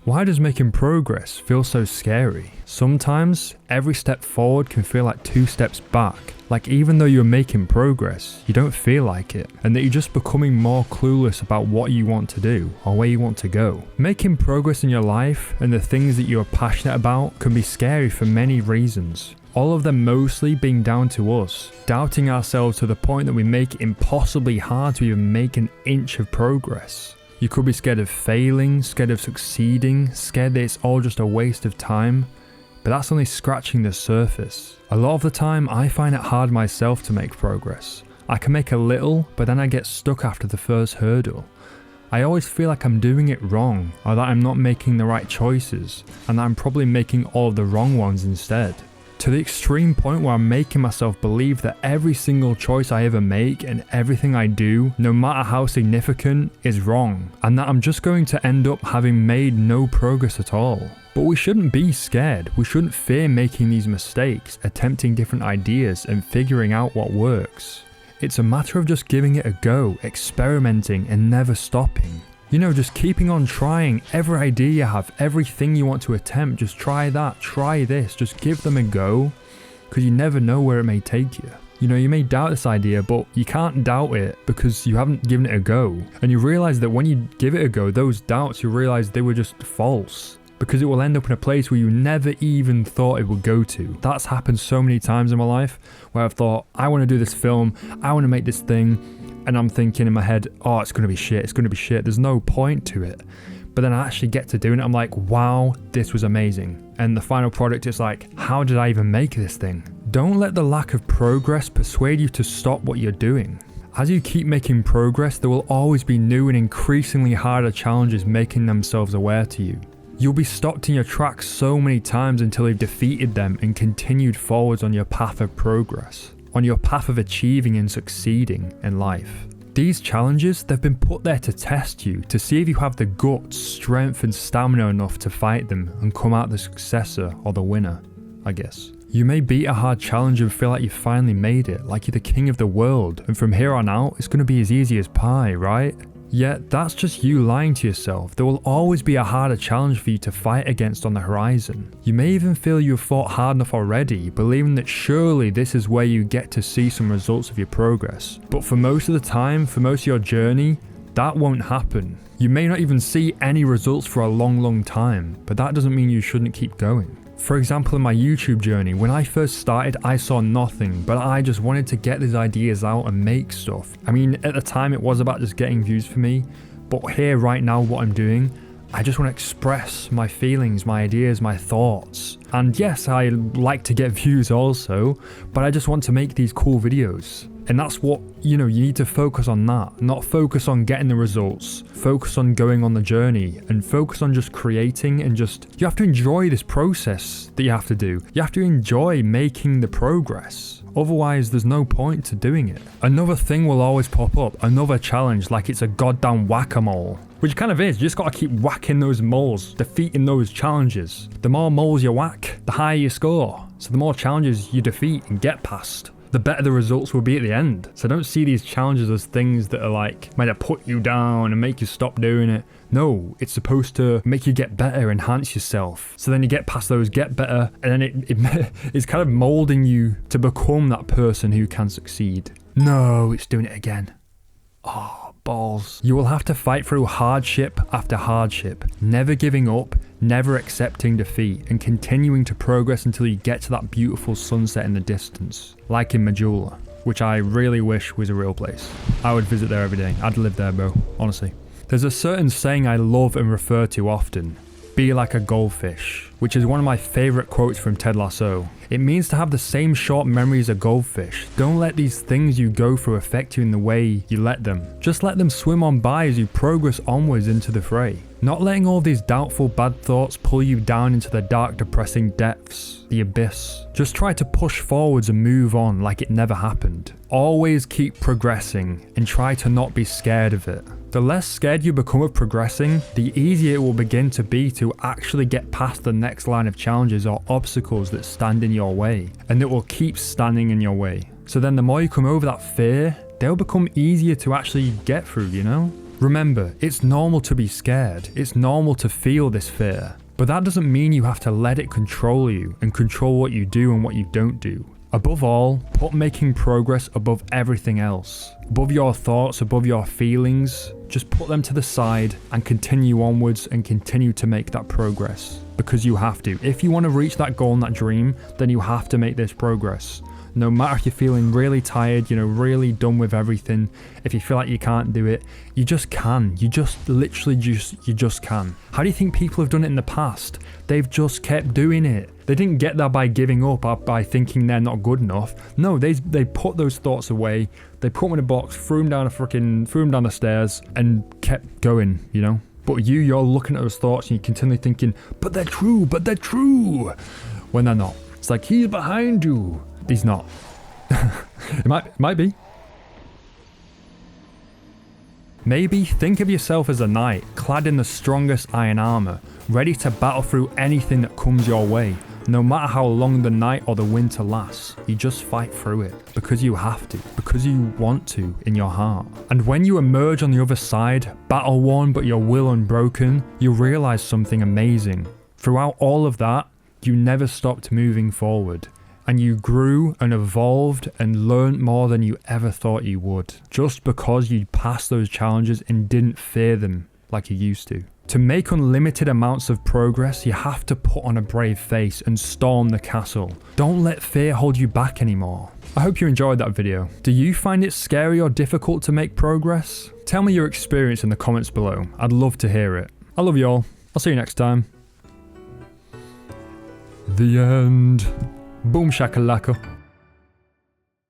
Why does making progress feel so scary? Sometimes, every step forward can feel like 2 steps back. Like even though you're making progress, you don't feel like it, and that you're just becoming more clueless about what you want to do or where you want to go. Making progress in your life and the things that you are passionate about can be scary for many reasons. All of them mostly being down to us, doubting ourselves to the point that we make it impossibly hard to even make an inch of progress. You could be scared of failing, scared of succeeding, scared that it's all just a waste of time, but that's only scratching the surface. A lot of the time, I find it hard myself to make progress. I can make a little, but then I get stuck after the first hurdle. I always feel like I'm doing it wrong, or that I'm not making the right choices, and that I'm probably making all of the wrong ones instead. To the extreme point where I'm making myself believe that every single choice I ever make and everything I do, no matter how significant, is wrong, and that I'm just going to end up having made no progress at all. But we shouldn't be scared. We shouldn't fear making these mistakes, attempting different ideas and figuring out what works. It's a matter of just giving it a go, experimenting and never stopping. You know, just keeping on trying every idea you have, everything you want to attempt, just try that, try this, just give them a go, because you never know where it may take you. You know, you may doubt this idea, but you can't doubt it because you haven't given it a go. And you realize that when you give it a go, those doubts, you realize they were just false, because it will end up in a place where you never even thought it would go to. That's happened so many times in my life where I've thought, I want to do this film, I want to make this thing, and I'm thinking in my head, oh, it's going to be shit, it's going to be shit, there's no point to it. But then I actually get to doing it, I'm like, wow, this was amazing. And the final product is like, how did I even make this thing? Don't let the lack of progress persuade you to stop what you're doing. As you keep making progress, there will always be new and increasingly harder challenges making themselves aware to you. You'll be stopped in your tracks so many times until you've defeated them and continued forwards on your path of progress, on your path of achieving and succeeding in life. These challenges, they've been put there to test you, to see if you have the guts, strength and stamina enough to fight them and come out the successor or the winner, I guess. You may beat a hard challenge and feel like you finally made it, like you're the king of the world, and from here on out, it's going to be as easy as pie, right? Yet, that's just you lying to yourself. There will always be a harder challenge for you to fight against on the horizon. You may even feel you have fought hard enough already, believing that surely this is where you get to see some results of your progress. But for most of the time, for most of your journey, that won't happen. You may not even see any results for a long time, but that doesn't mean you shouldn't keep going. For example, in my YouTube journey, when I first started, I saw nothing, but I just wanted to get these ideas out and make stuff. I mean, at the time it was about just getting views for me, but here right now what I'm doing, I just want to express my feelings, my ideas, my thoughts. And yes, I like to get views also, but I just want to make these cool videos. And that's what, you need to focus on that, not focus on getting the results, focus on going on the journey and focus on just creating and you have to enjoy this process that you have to do. You have to enjoy making the progress. Otherwise, there's no point to doing it. Another thing will always pop up, another challenge, like it's a goddamn whack-a-mole. Which kind of is, you just gotta keep whacking those moles, defeating those challenges. The more moles you whack, the higher you score. So the more challenges you defeat and get past, the better the results will be at the end. So don't see these challenges as things that are like meant to put you down and make you stop doing it. No, it's supposed to make you get better, enhance yourself. So then you get past those, get better, and then it's kind of molding you to become that person who can succeed. No, it's doing it again. Oh, balls. You will have to fight through hardship after hardship, never giving up, never accepting defeat, and continuing to progress until you get to that beautiful sunset in the distance, like in Majula, which I really wish was a real place. I would visit there every day. I'd live there, bro, honestly. There's a certain saying I love and refer to often, be like a goldfish, which is one of my favourite quotes from Ted Lasso. It means to have the same short memory as a goldfish. Don't let these things you go through affect you in the way you let them. Just let them swim on by as you progress onwards into the fray. Not letting all these doubtful bad thoughts pull you down into the dark, depressing depths, the abyss. Just try to push forwards and move on like it never happened. Always keep progressing and try to not be scared of it. The less scared you become of progressing, the easier it will begin to be to actually get past the next line of challenges or obstacles that stand in your way, and that will keep standing in your way. So then the more you come over that fear, they'll become easier to actually get through, Remember, it's normal to be scared. It's normal to feel this fear. But that doesn't mean you have to let it control you and control what you do and what you don't do. Above all, put making progress above everything else. Above your thoughts, above your feelings. Just put them to the side and continue onwards and continue to make that progress. Because you have to. If you want to reach that goal and that dream, then you have to make this progress. No matter if you're feeling really tired, really done with everything, if you feel like you can't do it, you just can. You just literally you just can. How do you think people have done it in the past? They've just kept doing it. They didn't get there by giving up or by thinking they're not good enough. No, they put those thoughts away. They put them in a box, threw them down the stairs and kept going, But you're looking at those thoughts and you're continually thinking, but they're true, when they're not. It's like, he's behind you. He's not. It might be. Maybe think of yourself as a knight, clad in the strongest iron armor, ready to battle through anything that comes your way. No matter how long the night or the winter lasts, you just fight through it, because you have to, because you want to in your heart. And when you emerge on the other side, battle worn but your will unbroken, you realize something amazing. Throughout all of that, you never stopped moving forward. And you grew and evolved and learned more than you ever thought you would, just because you passed those challenges and didn't fear them like you used to. To make unlimited amounts of progress, you have to put on a brave face and storm the castle. Don't let fear hold you back anymore. I hope you enjoyed that video. Do you find it scary or difficult to make progress? Tell me your experience in the comments below. I'd love to hear it. I love you all. I'll see you next time. The end. Boom shakalaka.